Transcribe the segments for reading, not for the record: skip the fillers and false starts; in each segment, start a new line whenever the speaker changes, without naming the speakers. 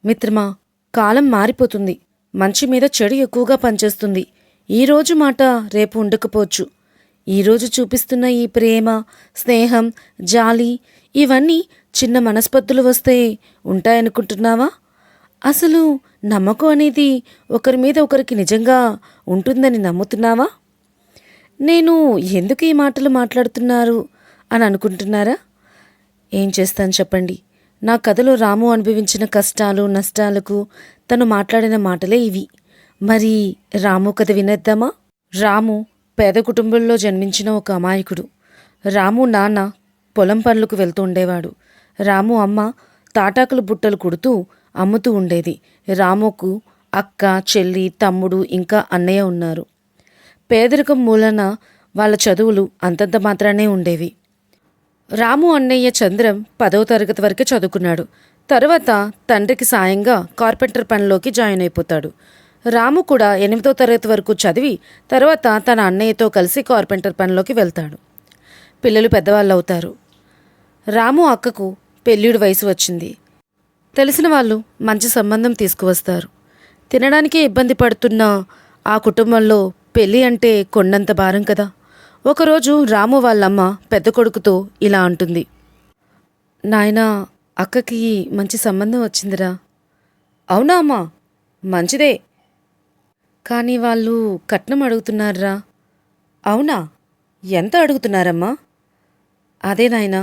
మిత్రమా, కాలం మారిపోతుంది. మంచి మీద చెడు ఎక్కువగా పనిచేస్తుంది. ఈరోజు మాట రేపు ఉండకపోవచ్చు. ఈరోజు చూపిస్తున్న ఈ ప్రేమ, స్నేహం, జాలి ఇవన్నీ చిన్న మనస్పర్ధలు వస్తే ఉంటాయనుకుంటున్నావా? అసలు నమ్మకం అనేది ఒకరి మీద ఒకరికి నిజంగా ఉంటుందని నమ్ముతున్నావా? నేను ఎందుకు ఈ మాటలు మాట్లాడుతున్నారు అని అనుకుంటున్నారా? ఏం చేస్తాను చెప్పండి. నా కథలో రాము అనుభవించిన కష్టాలు, నష్టాలకు తను మాట్లాడిన మాటలే ఇవి. మరి రాము కథ వినేద్దామా? రాము పేద కుటుంబంలో జన్మించిన ఒక అమాయకుడు. రాము నాన్న పొలం పనులకు వెళ్తూ ఉండేవాడు. రాము అమ్మ తాటాకులు బుట్టలు కుడుతూ అమ్ముతూ ఉండేది. రాముకు అక్క, చెల్లి, తమ్ముడు ఇంకా అన్నయ్య ఉన్నారు. పేదరికం మూలన వాళ్ళ చదువులు అంతంత మాత్రానే ఉండేవి. రాము అన్నయ్య చంద్రం 10వ తరగతి వరకే చదువుకున్నాడు. తర్వాత తండ్రికి సాయంగా కార్పెంటర్ పనిలోకి జాయిన్ అయిపోతాడు. రాము కూడా 8వ తరగతి వరకు చదివి తర్వాత తన అన్నయ్యతో కలిసి కార్పెంటర్ పనిలోకి వెళ్తాడు. పిల్లలు పెద్దవాళ్ళు అవుతారు. రాము అక్కకు పెళ్ళిడు వయసు వచ్చింది. తెలిసిన వాళ్ళు మంచి సంబంధం తీసుకువస్తారు. తినడానికే ఇబ్బంది పడుతున్న ఆ కుటుంబంలో పెళ్ళి అంటే కొండంత భారం కదా. ఒకరోజు రాము వాళ్ళమ్మ పెద్ద కొడుకుతో ఇలా అంటుంది. నాయనా, అక్కకి మంచి సంబంధం వచ్చిందిరా. అవునా అమ్మా? మంచిదే. కానీ వాళ్ళు కట్నం అడుగుతున్నారా? అవునా? ఎంత అడుగుతున్నారమ్మా? అదే నాయనా,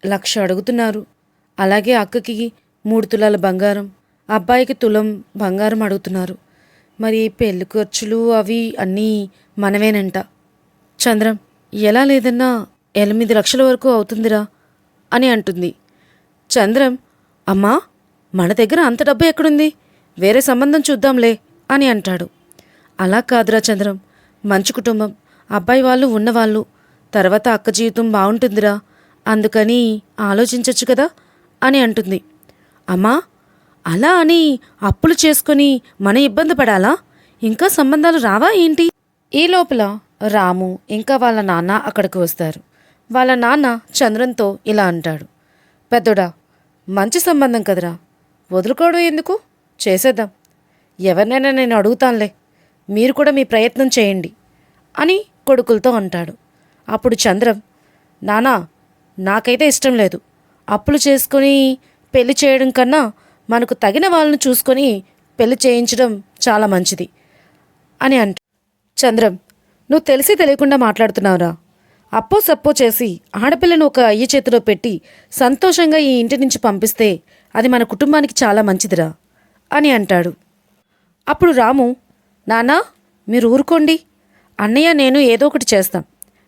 1,00,000 అడుగుతున్నారు. అలాగే అక్కకి 3 తులాల బంగారం, అబ్బాయికి తులం బంగారం అడుగుతున్నారు. మరి పెళ్లి ఖర్చులు అవి అన్నీ మనవేనంట. చంద్రం, ఎలా లేదన్నా 8 లక్షల వరకు అవుతుందిరా అని అంటుంది. చంద్రం, అమ్మా, మన దగ్గర అంత డబ్బు ఎక్కడుంది? వేరే సంబంధం చూద్దాంలే అని అంటాడు. అలా కాదురా చంద్రం, మంచి కుటుంబం, అబ్బాయి వాళ్ళు ఉన్నవాళ్ళు, తర్వాత అక్క జీవితం బాగుంటుందిరా, అందుకని ఆలోచించచ్చు కదా అని అంటుంది. అమ్మా, అలా అని అప్పులు చేసుకొని మన ఇబ్బంది పడాలా? ఇంకా సంబంధాలు రావా ఏంటి? ఈ లోపల రాము ఇంకా వాళ్ళ నాన్న అక్కడికి వస్తారు. వాళ్ళ నాన్న చంద్రంతో ఇలా అంటాడు. పెద్దోడా, మంచి సంబంధం కదరా, వదులుకోవడం ఎందుకు? చేసేద్దాం. ఎవరినైనా నేను అడుగుతానులే, మీరు కూడా మీ ప్రయత్నం చేయండి అని కొడుకులతో అంటాడు. అప్పుడు చంద్రం, నానా, నాకైతే ఇష్టం లేదు. అప్పులు చేసుకొని పెళ్లి చేయడం కన్నా మనకు తగిన వాళ్ళను చూసుకొని పెళ్లి చేయించడం చాలా మంచిది అని అంట. చంద్రం, నువ్వు తెలిసి తెలియకుండా మాట్లాడుతున్నావురా. అప్పో సప్పో చేసి ఆడపిల్లను ఒక అయ్య చేతిలో పెట్టి సంతోషంగా ఈ ఇంటి నుంచి పంపిస్తే అది మన కుటుంబానికి చాలా మంచిదిరా అని అంటాడు. అప్పుడు రాము, నానా, మీరు ఊరుకోండి, అన్నయ్య నేను ఏదో ఒకటి చేస్తాం,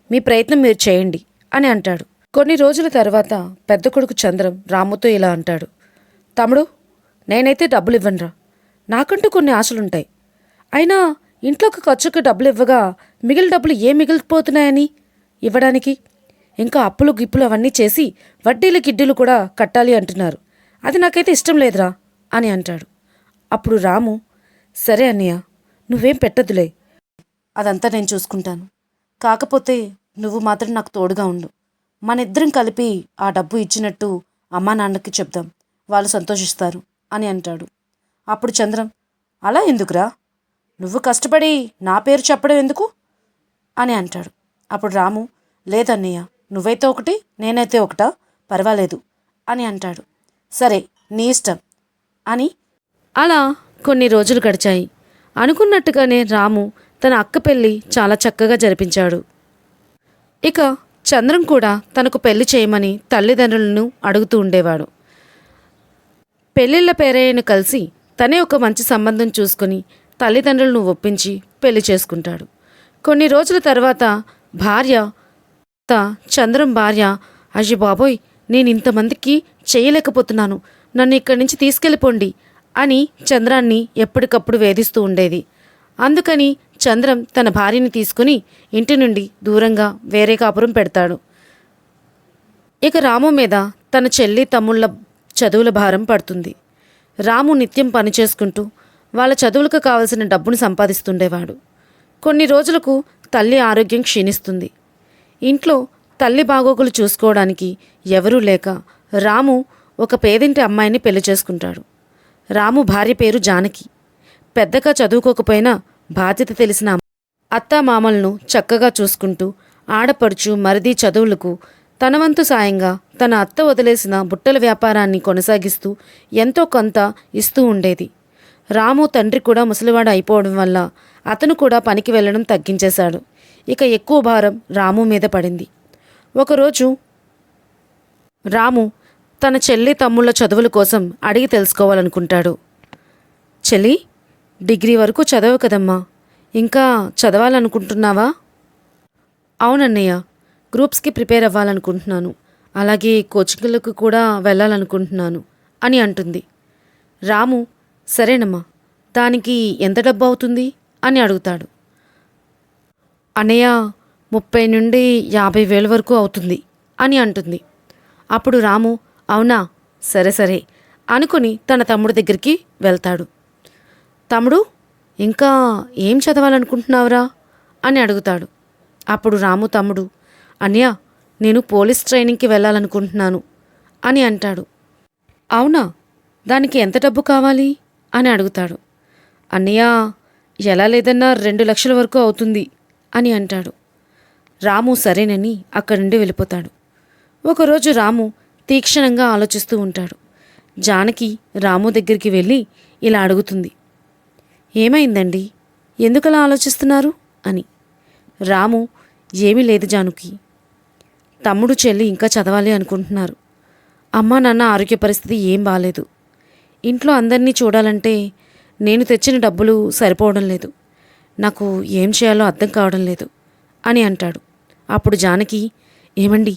మీ ప్రయత్నం మీరు చేయండి అని అంటాడు. కొన్ని రోజుల తర్వాత పెద్ద కొడుకు చంద్రం రాముతో ఇలా అంటాడు. తమ్ముడు, నేనైతే డబ్బులు ఇవ్వనురా. నాకంటూ కొన్ని ఆశలుంటాయి. అయినా ఇంట్లోకి ఖర్చుకు డబ్బులు ఇవ్వగా మిగిలిన డబ్బులు ఏం మిగిలిపోతున్నాయని ఇవ్వడానికి? ఇంకా అప్పులు గిప్పులు అవన్నీ చేసి వడ్డీలు గిడ్డీలు కూడా కట్టాలి అంటున్నారు. అది నాకైతే ఇష్టం లేదురా అని అంటాడు. అప్పుడు రాము, సరే అన్నయ్య, నువ్వేం పెట్టద్దులే, అదంతా నేను చూసుకుంటాను. కాకపోతే నువ్వు మాత్రం నాకు తోడుగా ఉండు. మన ఇద్దరం కలిపి ఆ డబ్బు ఇచ్చినట్టు అమ్మా నాన్నకి చెప్దాం, వాళ్ళు సంతోషిస్తారు అని అంటాడు. అప్పుడు చంద్రం, అలా ఎందుకురా? నువ్వు కష్టపడి నా పేరు చెప్పడం ఎందుకు అని అంటాడు. అప్పుడు రాము, లేదన్నయ్య, నువ్వైతే ఒకటి నేనైతే ఒకటా, పర్వాలేదు అని అంటాడు. సరే, నీ ఇష్టం అని. అలా కొన్ని రోజులు గడిచాయి. అనుకున్నట్టుగానే రాము తన అక్క పెళ్ళి చాలా చక్కగా జరిపించాడు. ఇక చంద్రం కూడా తనకు పెళ్లి చేయమని తల్లిదండ్రులను అడుగుతూ ఉండేవాడు. పెళ్ళిళ్ళ పేరయ్యను కలిసి తనే ఒక మంచి సంబంధం చూసుకుని తల్లిదండ్రులను ఒప్పించి పెళ్లి చేసుకుంటాడు. కొన్ని రోజుల తర్వాత చంద్రం భార్య, అయ్య బాబోయ్, నేను ఇంతమందికి చేయలేకపోతున్నాను, నన్ను ఇక్కడి నుంచి తీసుకెళ్ళిపోండి అని చంద్రాన్ని ఎప్పటికప్పుడు వేధిస్తూ ఉండేది. అందుకని చంద్రం తన భార్యని తీసుకుని ఇంటి నుండి దూరంగా వేరే కాపురం పెడతాడు. ఇక రాము మీద తన చెల్లి తమ్ముళ్ళ చదువుల భారం పడుతుంది. రాము నిత్యం పని చేసుకుంటూ వాళ్ళ చదువులకు కావలసిన డబ్బును సంపాదిస్తుండేవాడు. కొన్ని రోజులకు తల్లి ఆరోగ్యం క్షీణిస్తుంది. ఇంట్లో తల్లి బాగోగులు చూసుకోవడానికి ఎవరూ లేక రాము ఒక పేదింటి అమ్మాయిని పెళ్లి చేసుకుంటాడు. రాము భార్య పేరు జానకి. పెద్దగా చదువుకోకపోయినా బాధ్యత తెలిసిన అత్తామామలను చక్కగా చూసుకుంటూ ఆడపడుచు మరిది చదువులకు తన వంతు సాయంగా తన అత్త వదిలేసిన బుట్టల వ్యాపారాన్ని కొనసాగిస్తూ ఎంతో కొంత ఇస్తూ ఉండేది. రాము తండ్రి కూడా ముసలివాడు అయిపోవడం వల్ల అతను కూడా పనికి వెళ్ళడం తగ్గించేశాడు. ఇక ఎక్కువ భారం రాము మీద పడింది. ఒకరోజు రాము తన చెల్లి తమ్ముళ్ళ చదువుల కోసం అడిగి తెలుసుకోవాలనుకుంటాడు. చెల్లి, డిగ్రీ వరకు చదవవు కదమ్మా, ఇంకా చదవాలనుకుంటున్నావా? అవునన్నయ్య, గ్రూప్స్కి ప్రిపేర్ అవ్వాలనుకుంటున్నాను, అలాగే కోచింగ్లకు కూడా వెళ్ళాలనుకుంటున్నాను అని అంటుంది. రాము, సరేనమ్మా, దానికి ఎంత డబ్బు అవుతుంది అని అడుగుతాడు. అన్నయ్య, 30 నుండి 50,000 వరకు అవుతుంది అని అంటుంది. అప్పుడు రాము, అవునా, సరే సరే అనుకుని తన తమ్ముడి దగ్గరికి వెళ్తాడు. తమ్ముడు, ఇంకా ఏం చదవాలనుకుంటున్నావురా అని అడుగుతాడు. అప్పుడు రాము తమ్ముడు, అన్నయ్య, నేను పోలీస్ ట్రైనింగ్కి వెళ్ళాలనుకుంటున్నాను అని అంటాడు. అవునా, దానికి ఎంత డబ్బు కావాలి అని అడుగుతాడు. అన్నయ్య, ఎలా లేదన్నా 2 లక్షల వరకు అవుతుంది అని అంటాడు. రాము సరేనని అక్కడి నుండి వెళ్ళిపోతాడు. ఒకరోజు రాము తీక్షణంగా ఆలోచిస్తూ ఉంటాడు. జానకి రాము దగ్గరికి వెళ్ళి ఇలా అడుగుతుంది. ఏమైందండి, ఎందుకలా ఆలోచిస్తున్నారు అని. రాము, ఏమీ లేదు జానకి, తమ్ముడు చెల్లి ఇంకా చదవాలి అనుకుంటున్నారు. అమ్మా నాన్న ఆరోగ్య పరిస్థితి ఏం బాలేదు. ఇంట్లో అందరినీ చూడాలంటే నేను తెచ్చిన డబ్బులు సరిపోవడం లేదు. నాకు ఏం చేయాలో అర్థం కావడం లేదు అని అంటాడు. అప్పుడు జానకి, ఏమండి,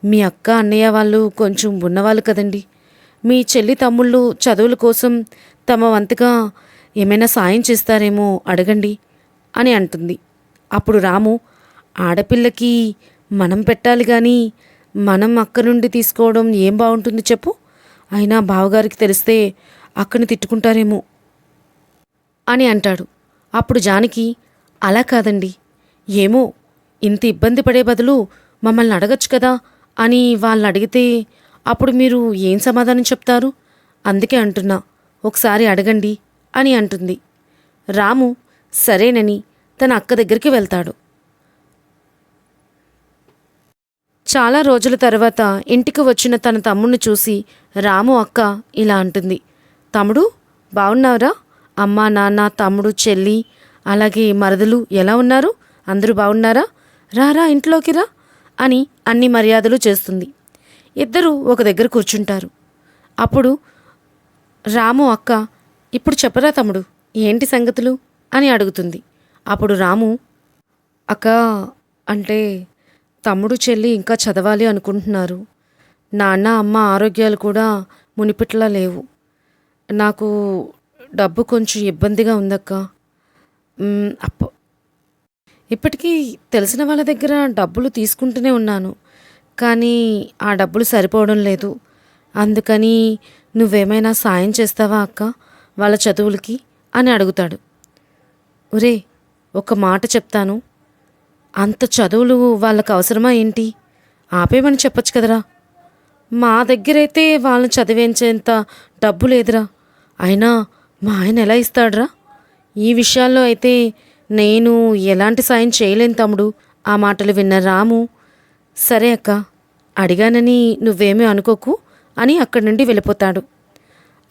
మీ అక్క అన్నయ్య వాళ్ళు కొంచెం ఉన్నవాళ్ళు కదండి, మీ చెల్లి తమ్ముళ్ళు చదువుల కోసం తమ వంతుగా ఏమైనా సాయం చేస్తారేమో అడగండి అని అంటుంది. అప్పుడు రాము, ఆడపిల్లకి మనం పెట్టాలి కానీ మనం అక్క నుండి తీసుకోవడం ఏం బాగుంటుంది చెప్పు, అయినా బావగారికి తెలిస్తే అక్కని తిట్టుకుంటారేమో అని అంటాడు. అప్పుడు జానకి, అలా కాదండి, ఏమో ఇంత ఇబ్బంది పడే బదులు మమ్మల్ని అడగచ్చు కదా అని వాళ్ళని అడిగితే అప్పుడు మీరు ఏం సమాధానం చెప్తారు, అందుకే అంటున్నా, ఒకసారి అడగండి అని అంటుంది. రాము సరేనని తన అక్క దగ్గరికి వెళ్తాడు. చాలా రోజుల తర్వాత ఇంటికి వచ్చిన తన తమ్ముడిని చూసి రాము అక్క ఇలా అంటుంది. తమ్ముడు, బాగున్నావురా? అమ్మ నాన్న తమ్ముడు చెల్లి అలాగే మరదలు ఎలా ఉన్నారు? అందరూ బాగున్నారా? రారా ఇంట్లోకి రా అని అన్ని మర్యాదలు చేస్తుంది. ఇద్దరూ ఒక దగ్గర కూర్చుంటారు. అప్పుడు రాము అక్క, ఇప్పుడు చెప్పరా తమ్ముడు, ఏంటి సంగతులు అని అడుగుతుంది. అప్పుడు రాము, అక్క, అంటే తమ్ముడు చెల్లి ఇంకా చదవాలి అనుకుంటున్నారు. నాన్న అమ్మ ఆరోగ్యాలు కూడా మునిపిట్లా లేవు. నాకు డబ్బు కొంచెం ఇబ్బందిగా ఉందక్క. ఇప్పటికీ తెలిసిన వాళ్ళ దగ్గర డబ్బులు తీసుకుంటూనే ఉన్నాను, కానీ ఆ డబ్బులు సరిపోవడం లేదు. అందుకని నువ్వేమైనా సాయం చేస్తావా అక్క వాళ్ళ చదువులకి అని అడుగుతాడు. ఒరే, ఒక మాట చెప్తాను, అంత చదువులు వాళ్ళకు అవసరమా ఏంటి? ఆపేమని చెప్పచ్చు కదరా. మా దగ్గరైతే వాళ్ళని చదివించేంత డబ్బు లేదురా. అయినా మా ఆయన ఎలా ఇస్తాడ్రా? ఈ విషయాల్లో అయితే నేను ఎలాంటి సాయం చేయలేను తమ్ముడు. ఆ మాటలు విన్న రాము, సరే అక్క, అడిగానని నువ్వేమీ అనుకోకు అని అక్కడి నుండి వెళ్ళిపోతాడు.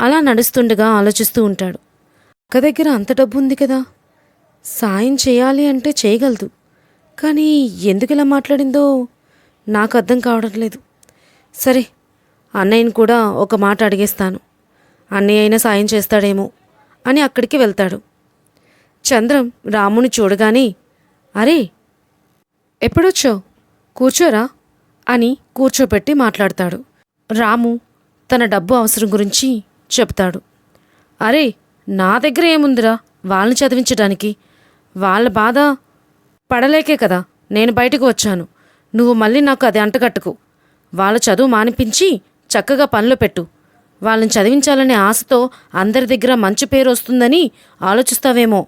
అలా నడుస్తుండగా ఆలోచిస్తూ ఉంటాడు. అక్క దగ్గర అంత డబ్బు ఉంది కదా, సాయం చేయాలి అంటే చేయగలదు, కానీ ఎందుకు ఇలా మాట్లాడిందో నాకు అర్థం కావడం లేదు. సరే, అన్నయ్యని కూడా ఒక మాట అడిగేస్తాను, అన్నయ్య అయినా సాయం చేస్తాడేమో అని అక్కడికి వెళ్తాడు. చంద్రం రాముని చూడగానే, అరే ఎప్పుడొచ్చావు, కూర్చోరా అని కూర్చోపెట్టి మాట్లాడతాడు. రాము తన డబ్బు అవసరం గురించి చెప్తాడు. అరే, నా దగ్గర ఏముందిరా వాళ్ళని చదివించడానికి, వాళ్ళ బాధ పడలేకే కదా నేను బయటకు వచ్చాను. నువ్వు మళ్ళీ నాకు అది అంటగట్టుకు. వాళ్ళ చదువు మానిపించి చక్కగా పనిలో పెట్టు. వాళ్ళని చదివించాలనే ఆశతో అందరి దగ్గర మంచి పేరు వస్తుందని ఆలోచిస్తావేమో.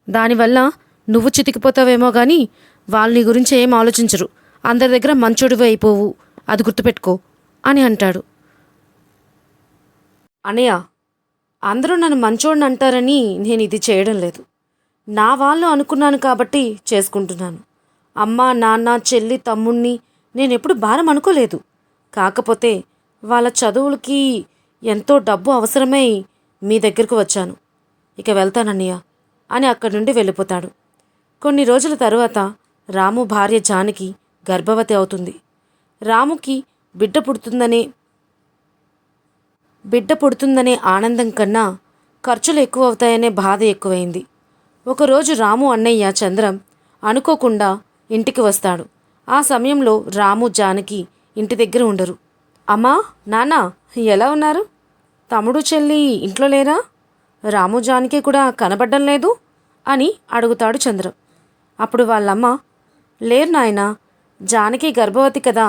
దానివల్ల నువ్వు చితికిపోతావేమో కానీ వాళ్ళు నీ గురించి ఏం ఆలోచించరు. అందరి దగ్గర మంచోడివి అయిపోవు, అది గుర్తుపెట్టుకో అని అంటాడు. అనయ్య, అందరూ నన్ను మంచోడిని అంటారని నేను ఇది చేయడం లేదు. నా వాళ్ళు అనుకున్నాను కాబట్టి చేసుకుంటున్నాను. అమ్మ, నాన్న, చెల్లి, తమ్ముణ్ణి నేను ఎప్పుడు భారం అనుకోలేదు. కాకపోతే వాళ్ళ చదువులకి ఎంతో డబ్బు అవసరమై మీ దగ్గరకు వచ్చాను. ఇక వెళ్తానన్నయ్య అని అక్కడి నుండి వెళ్ళిపోతాడు. కొన్ని రోజుల తరువాత రాము భార్య జానకి గర్భవతి అవుతుంది. రాముకి బిడ్డ పుడుతుందనే ఆనందం కన్నా ఖర్చులు ఎక్కువ అవుతాయనే బాధ ఎక్కువైంది. ఒకరోజు రాము అన్నయ్య చంద్రం అనుకోకుండా ఇంటికి వస్తాడు. ఆ సమయంలో రాము, జానకి ఇంటి దగ్గర ఉండరు. అమ్మా, నాన్న ఎలా ఉన్నారు? తమ్ముడు, చెల్లి ఇంట్లో లేరా? రాము, జానకి కూడా కనబడ్డం లేదు అని అడుగుతాడు చంద్రం. అప్పుడు వాళ్ళమ్మ, లేరు నాయన, జానకి గర్భవతి కదా,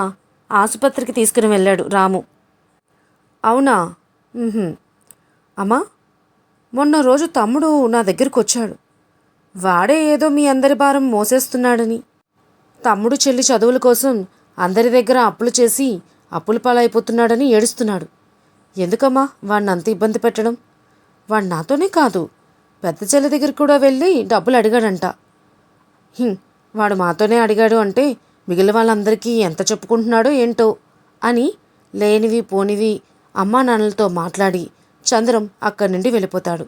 ఆసుపత్రికి తీసుకుని వెళ్ళాడు రాము. అవునా? అమ్మా, మొన్న రోజు తమ్ముడు నా దగ్గరకు వచ్చాడు. వాడే ఏదో మీ అందరి భారం మోసేస్తున్నాడని, తమ్ముడు చెల్లి చదువుల కోసం అందరి దగ్గర అప్పులు చేసి అప్పుల పాలైపోతున్నాడని ఏడుస్తున్నాడు. ఎందుకమ్మా వాడిని అంత ఇబ్బంది పెట్టడం? వాడు నాతోనే కాదు, పెద్ద చెల్లి దగ్గర కూడా వెళ్ళి డబ్బులు అడిగాడంట. వాడు మాతోనే అడిగాడు అంటే మిగిలిన వాళ్ళందరికీ ఎంత చెప్పుకుంటున్నాడో ఏంటో అని లేనివి పోనివి అమ్మా నాన్నలతో మాట్లాడి చంద్రం అక్కడి నుండి వెళ్ళిపోతాడు.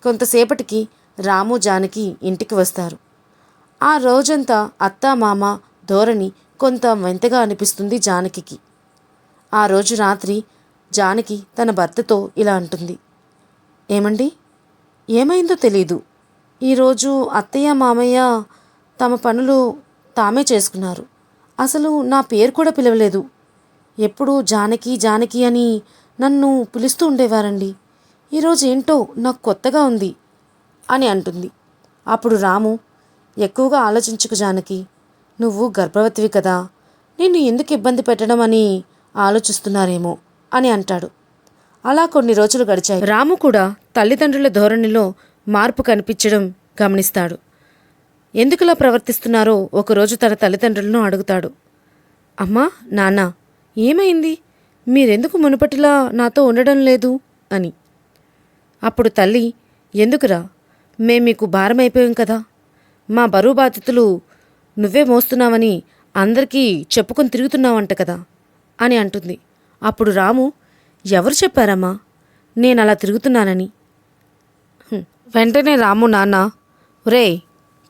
కొంతసేపటికి రాము, జానకి ఇంటికి వస్తారు. ఆ రోజంతా అత్తా మామ ధోరణి కొంత వింతగా అనిపిస్తుంది జానకి. ఆ రోజు రాత్రి జానకి తన భర్తతో ఇలా అంటుంది. ఏమండి, ఏమైందో తెలీదు. ఈరోజు అత్తయ్య మామయ్య తమ పనులు తామే చేసుకున్నారు. అసలు నా పేరు కూడా పిలవలేదు. ఎప్పుడూ జానకి జానకి అని నన్ను పిలుస్తూ ఉండేవారండి. ఈరోజు ఏంటో నాకు కొత్తగా ఉంది అని అంటుంది. అప్పుడు రాము, ఎక్కువగా ఆలోచించుకు జానకి, నువ్వు గర్భవతివి కదా, నిన్ను ఎందుకు ఇబ్బంది పెట్టడం అని ఆలోచిస్తున్నారేమో అని అంటాడు. అలా కొన్ని రోజులు గడిచాయి. రాము కూడా తల్లిదండ్రుల ధోరణిలో మార్పు కనిపించడం గమనిస్తాడు. ఎందుకులా ప్రవర్తిస్తున్నారో ఒకరోజు తన తల్లిదండ్రులను అడుగుతాడు. అమ్మా, నాన్న, ఏమైంది? మీరెందుకు మునుపటిలా నాతో ఉండడం లేదు అని. అప్పుడు తల్లి, ఎందుకురా, మేం మీకు భారమైపోయాం కదా, మా బరువు బాధ్యతలు నువ్వే మోస్తున్నావని అందరికీ చెప్పుకొని తిరుగుతున్నావంట కదా అని అంటుంది. అప్పుడు రాము, ఎవరు చెప్పారమ్మా నేను అలా తిరుగుతున్నానని? వెంటనే రాము నాన్న, రేయ్,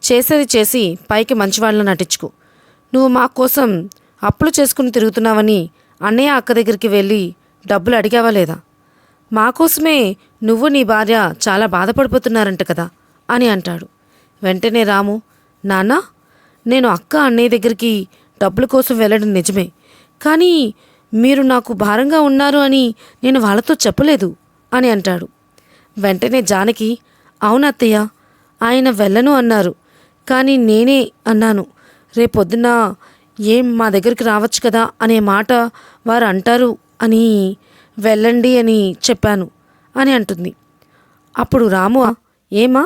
చేసేది చేసి పైకి మంచివాళ్ళని నటించుకో. నువ్వు మా కోసం అప్పులు చేసుకుని తిరుగుతున్నావని అన్నయ్య అక్క దగ్గరికి వెళ్ళి డబ్బులు అడిగావా లేదా? మా కోసమే నువ్వు నీ భార్య చాలా బాధపడిపోతున్నారంట కదా అని అంటాడు. వెంటనే రాము, నాన్న, నేను అక్క అన్నయ్య దగ్గరికి డబ్బుల కోసం వెళ్ళడం నిజమే, కానీ మీరు నాకు భారంగా ఉన్నారు అని నేను వాళ్ళతో చెప్పలేదు అని అంటాడు. వెంటనే జానకి, అవునత్తయ్య, ఆయన వెళ్ళను అన్నారు, కానీ నేనే అన్నాను, రేపొద్దున ఏం మా దగ్గరికి రావచ్చు కదా అనే మాట వారు అంటారు అని వెళ్ళండి అని చెప్పాను అని అంటుంది. అప్పుడు రాము, ఏమా,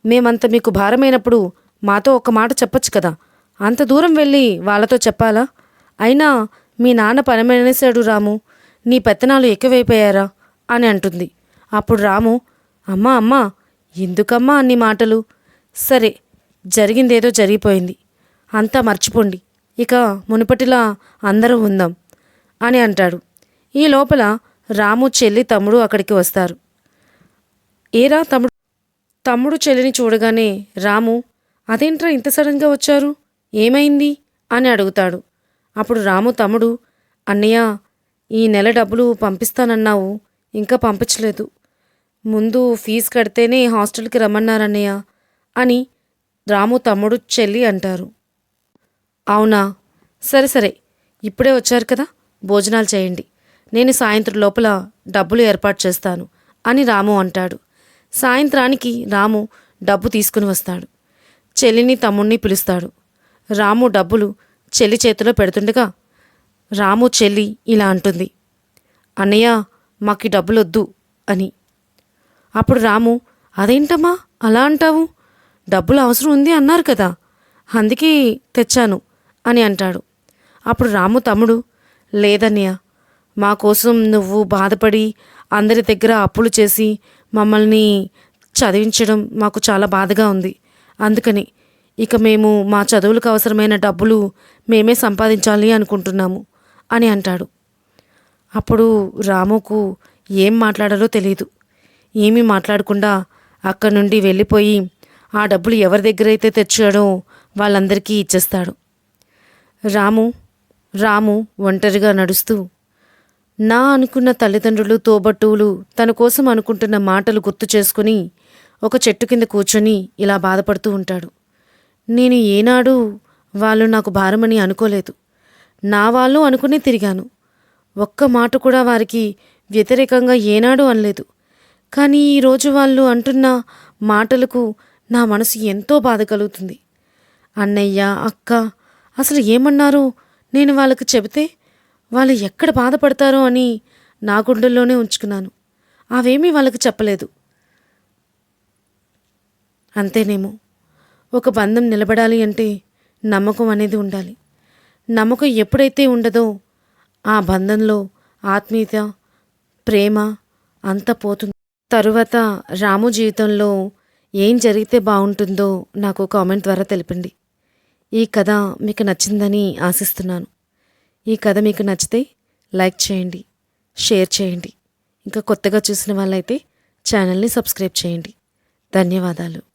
మేమంత మీకు భారమైనప్పుడు మాతో ఒక మాట చెప్పచ్చు కదా, అంత దూరం వెళ్ళి వాళ్ళతో చెప్పాలా? అయినా మీ నాన్న పనమనేశాడు రాము, నీ పెత్తనాలు ఎక్కువైపోయారా అని అంటుంది. అప్పుడు రాము, అమ్మా, ఎందుకమ్మా అన్ని మాటలు? సరే, జరిగిందేదో జరిగిపోయింది, అంతా మర్చిపోండి, ఇక మునుపటిలా అందరూ ఉందాం అని అంటాడు. ఈ లోపల రాము, చెల్లి, తమ్ముడు అక్కడికి వస్తారు. ఏరా తమ్ముడు చెల్లిని చూడగానే రాము, అదేంట్రా ఇంత సడన్గా వచ్చారు, ఏమైంది అని అడుగుతాడు. అప్పుడు రాము తమ్ముడు, అన్నయ్య, ఈ నెల డబ్బులు పంపిస్తానన్నావు, ఇంకా పంపించలేదు. ముందు ఫీజు కడితేనే హాస్టల్కి రమ్మన్నారన్నయ్య అని రాము తమ్ముడు చెల్లి అంటారు. అవునా, సరే, ఇప్పుడే వచ్చారు కదా, భోజనాలు చేయండి, నేను సాయంత్రం లోపల డబ్బులు ఏర్పాటు చేస్తాను అని రాము అంటాడు. సాయంత్రానికి రాము డబ్బు తీసుకుని వస్తాడు. చెల్లిని తమ్ముణ్ణి పిలుస్తాడు. రాము డబ్బులు చెల్లి చేతిలో పెడుతుండగా రాము చెల్లి ఇలా అంటుంది, అన్నయ్య, మాకు డబ్బులొద్దు అని. అప్పుడు రాము, అదేంటమ్మా అలా అంటావు, డబ్బులు అవసరం ఉంది అన్నారు కదా, అందుకే తెచ్చాను అని అంటాడు. అప్పుడు రాము తమ్ముడు, లేదన్నయ్య, మా కోసం నువ్వు బాధపడి అందరి దగ్గర అప్పులు చేసి మమ్మల్ని చదివించడం మాకు చాలా బాధగా ఉంది. అందుకని ఇక మేము మా చదువులకు అవసరమైన డబ్బులు మేమే సంపాదించాలి అనుకుంటున్నాము అని అంటాడు. అప్పుడు రాముకు ఏం మాట్లాడాలో తెలియదు. ఏమీ మాట్లాడకుండా అక్కడి నుండి వెళ్ళిపోయి ఆ డబ్బులు ఎవరి దగ్గరైతే తెచ్చాడో వాళ్ళందరికీ ఇచ్చేస్తాడు. రాము ఒంటరిగా నడుస్తూ నా అనుకున్న తల్లిదండ్రులు, తోబట్టువులు తన కోసం అనుకుంటున్న మాటలు గుర్తు చేసుకుని ఒక చెట్టు కింద కూర్చొని ఇలా బాధపడుతూ ఉంటాడు. నేను ఏనాడు వాళ్ళు నాకు భారమని అనుకోలేదు. నా వాళ్ళు అనుకుని తిరిగాను. ఒక్క మాట కూడా వారికి వ్యతిరేకంగా ఏనాడు అనలేదు. కానీ ఈరోజు వాళ్ళు అంటున్న మాటలకు నా మనసు ఎంతో బాధ కలుగుతుంది. అన్నయ్య, అక్క అసలు ఏమన్నారో నేను వాళ్ళకి చెబితే వాళ్ళు ఎక్కడ బాధపడతారో అని నా గుండెల్లోనే ఉంచుకున్నాను. అవేమీ వాళ్ళకి చెప్పలేదు. అంతేనేమో, ఒక బంధం నిలబడాలి అంటే నమ్మకం అనేది ఉండాలి. నమ్మకం ఎప్పుడైతే ఉండదో ఆ బంధంలో ఆత్మీయత, ప్రేమ అంతా పోతుంది. తరువాత రాము జీవితంలో ఏం జరిగితే బాగుంటుందో నాకు కామెంట్ ద్వారా తెలపండి. ఈ కథ మీకు నచ్చిందని ఆశిస్తున్నాను. ఈ కథ మీకు నచ్చితే లైక్ చేయండి, షేర్ చేయండి. ఇంకా కొత్తగా చూసిన వాళ్ళైతే ఛానల్ని సబ్స్క్రైబ్ చేయండి. ధన్యవాదాలు.